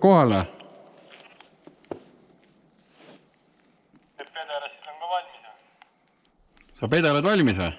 kohale? Pedalasid on ka valmis. Sa pedalad valmis või?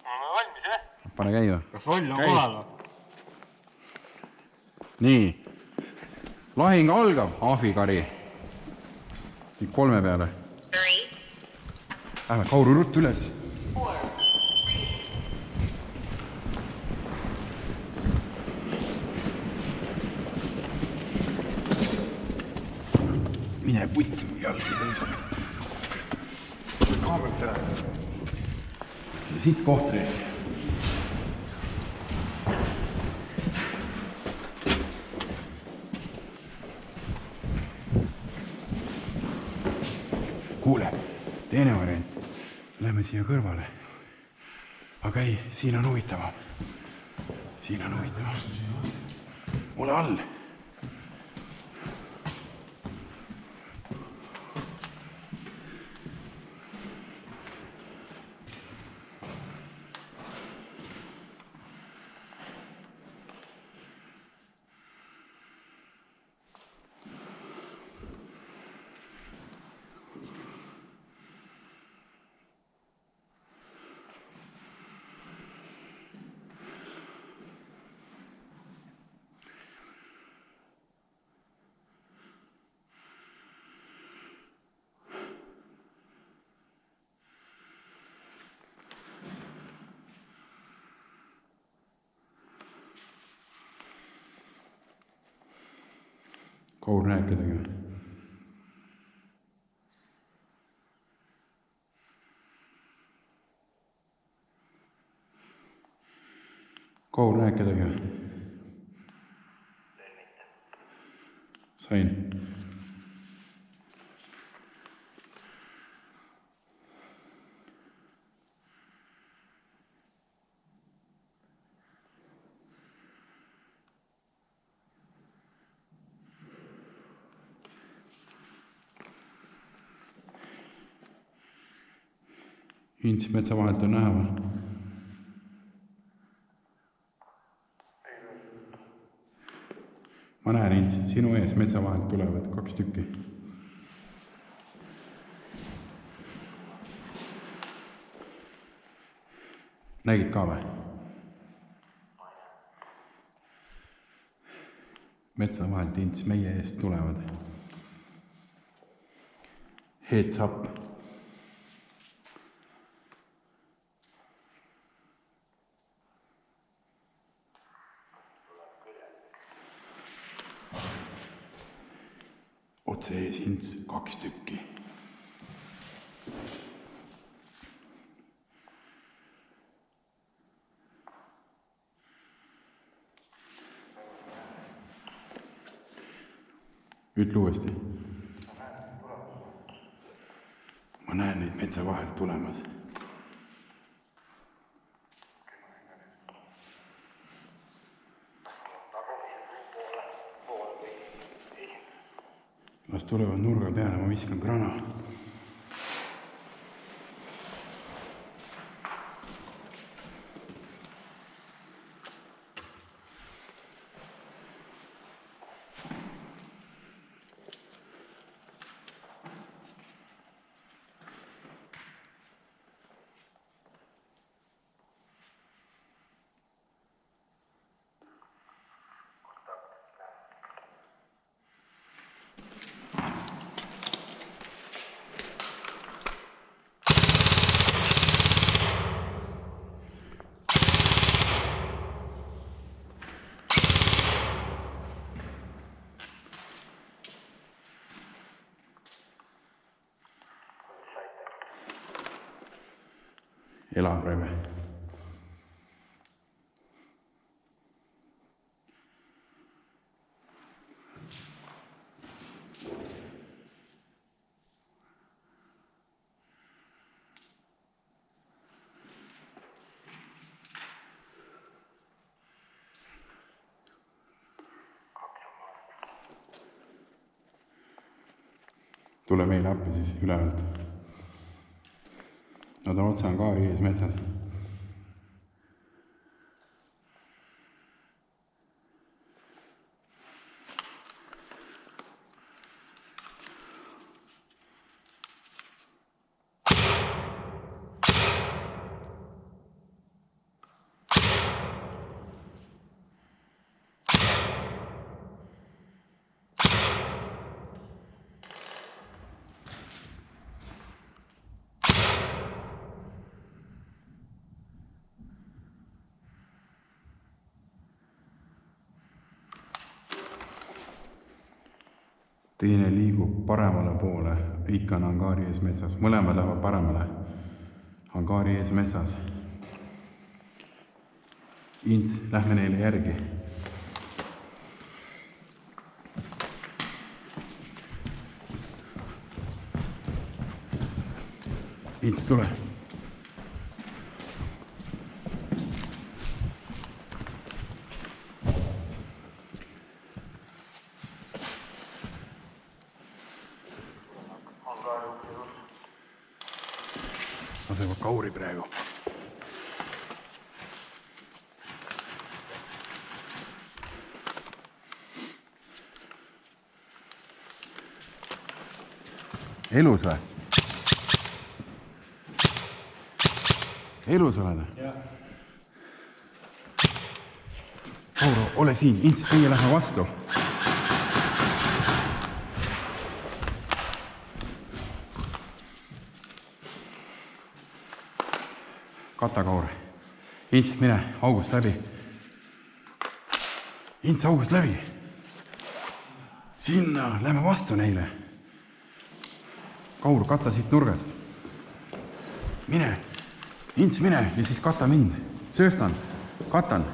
On valmis, jah? Pane käima. Kas roll on kohal? Nii. Lahing algab, ahvikari. Nüüd 3 peale. Lähme Kauru ruttu üles. Mine putsi mul jalgi tõusab. Kaabelt ära. Siit koht reis. Kuule, teine variant. Lähme siia kõrvale. Aga ei, siin on huvitavam. Siin on huvitavam. Ole all. Kaur näed kedagi või? Kaur näed kedagi või? Sain. Ints metsa vahelt on näha või? Ma näen, Ints, sinu ees metsa vahelt tulevad 2 tükki. Nägid ka või? Metsa vahelt, Ints, meie eest tulevad. Heads up. Otse ees, Ints, 2 tükki. Ütle uuesti. Ma näen neid metsa vahelt tulemas. Las tulevad nurga peale, ma viskan grana. Elab Rebe. Tule meile appi siis ülevalt. Nad on otsa kaari ees metsas. teine liigub paremale poole, ikka on hangaari ees metsas, mõlemad lähevad paremale, hangaari ees metsas. Ints, lähme neile järgi. Ints, tule. Lasevad kauri praegu. Elus või? Elus oled? Jah. Kauro, ole siin, Ints, teie lähme vastu. Kata, Kaur. Ints, mine august läbi. Ints, august läbi. Sinna, lähme vastu neile. Kaur, kata siit nurgast. Mine. Ints, mine ja siis kata mind. Sööstan. Katan.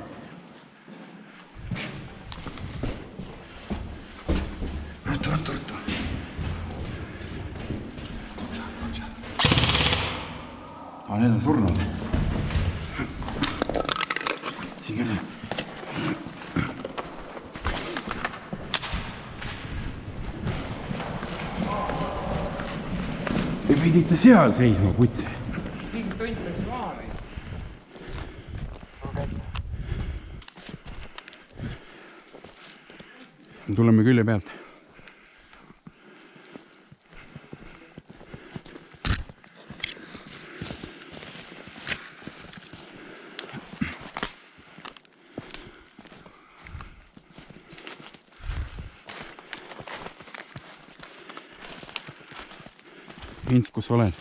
Ruttu, ruttu, ruttu. Need on surnud. Siin küll. Te pidite seal seisma, puts. Liigu tõntas maale. Tuleme külje pealt. Ints, kus oled?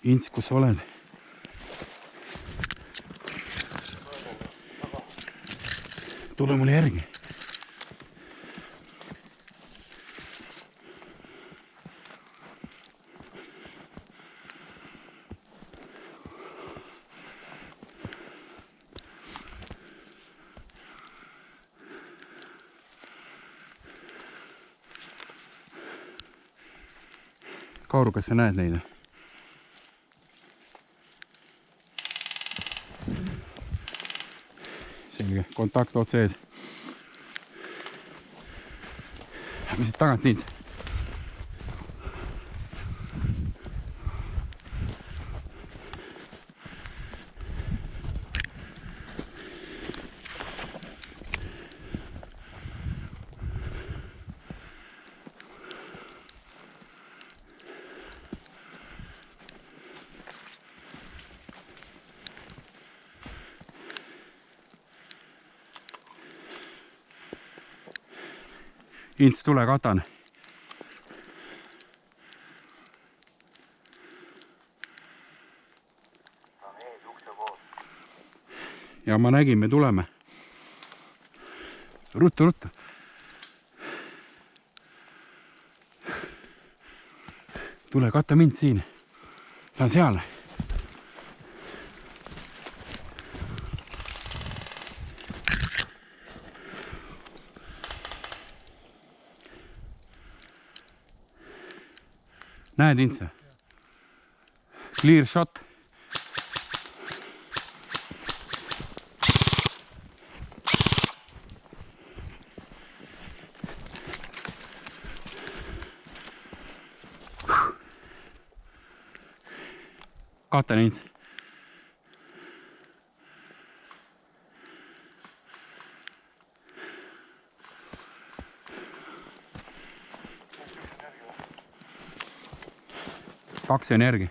Ints, kus oled? Tule mulle järgi. Kauru, kas sa näed neid? Selge, kontakt otse ees. Mis siit tagant nii? Ints, tule, katan. Ja ma nägin, me tuleme. Ruttu, ruttu. Tule, kata mind siin. Ta on seal. Näed, Ints? Clear shot. Katan, Ints. Kaks energia.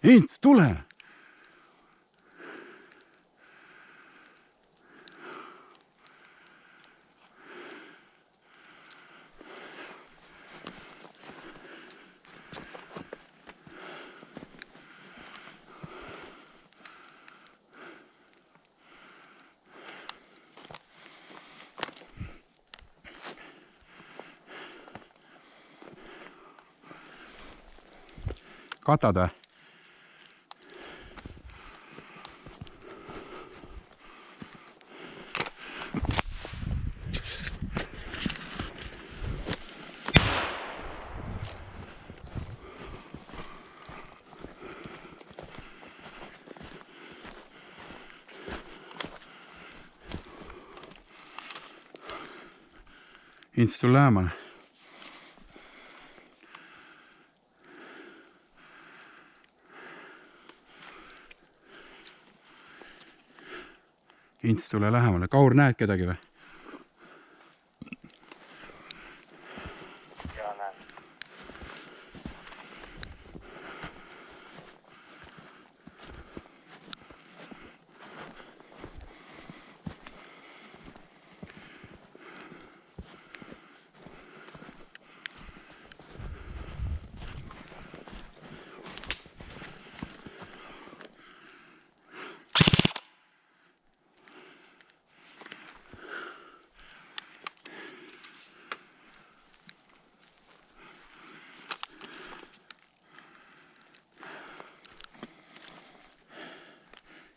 Ints, tule! Katad või? Ints, sul lähemale. Ints, tule lähemale. Kaur, näed kedagi või? Jaa, näen.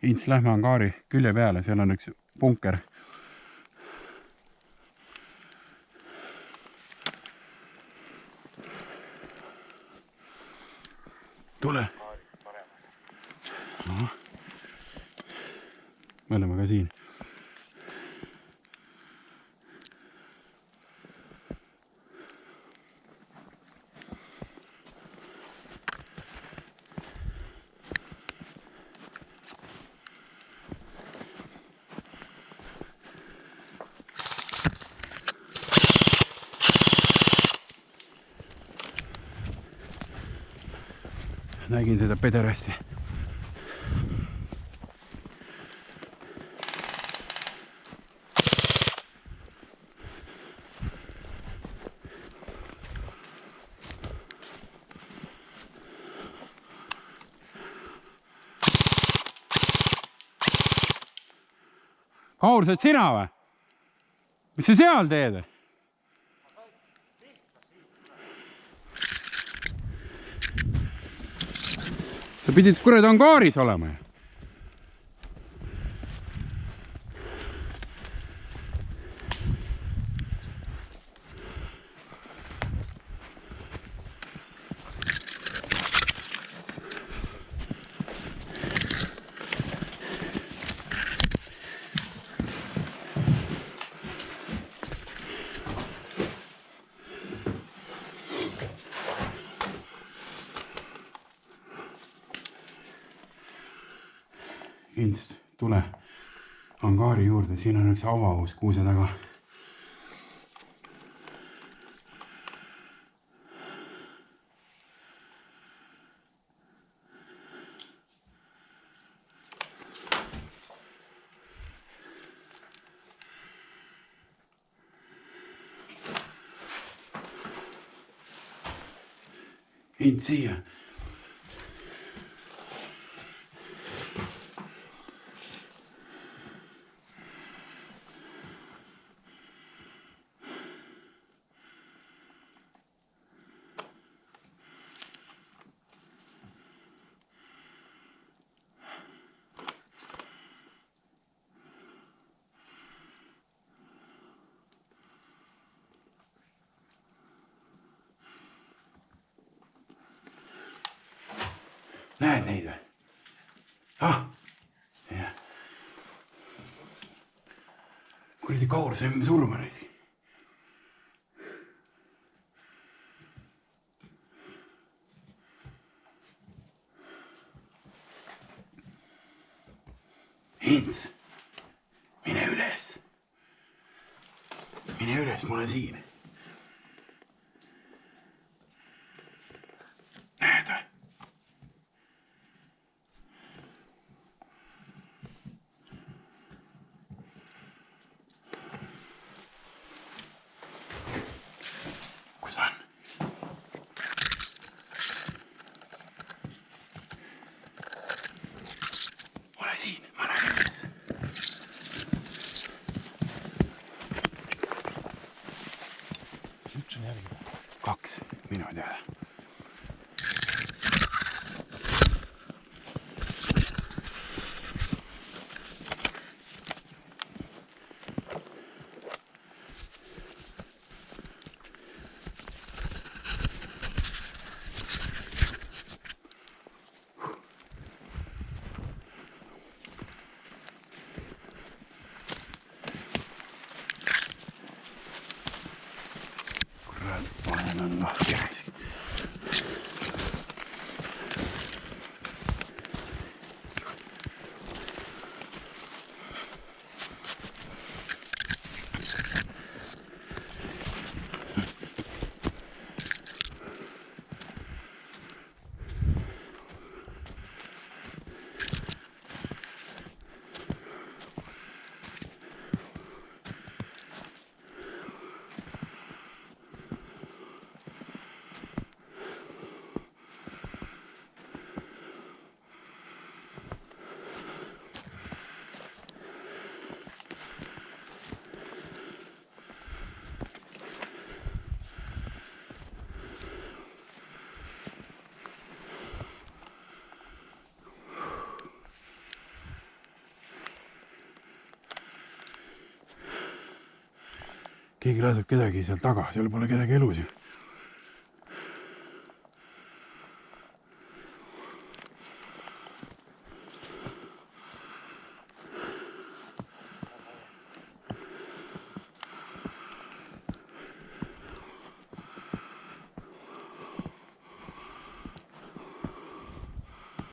Ints, lähme angaari külje peale, seal on üks punker. Tule! No. Me oleme ka siin. Nägin seda pederasti. Kaur, see oled sina või? Mis sa seal teed? Sa pidid kuradi angaaris olema. Ints, tule angaari juurde, siin on üks avaus kuuse taga. Ints, siia. Näed neid või? Ah! Jah. Kuradi Kaur, see on surma näis. Ints, mine üles. Mine üles, ma olen siin. Näed või? on lahke raisk. Keegi laseb kedagi seal taga, seal pole kedagi elus ju.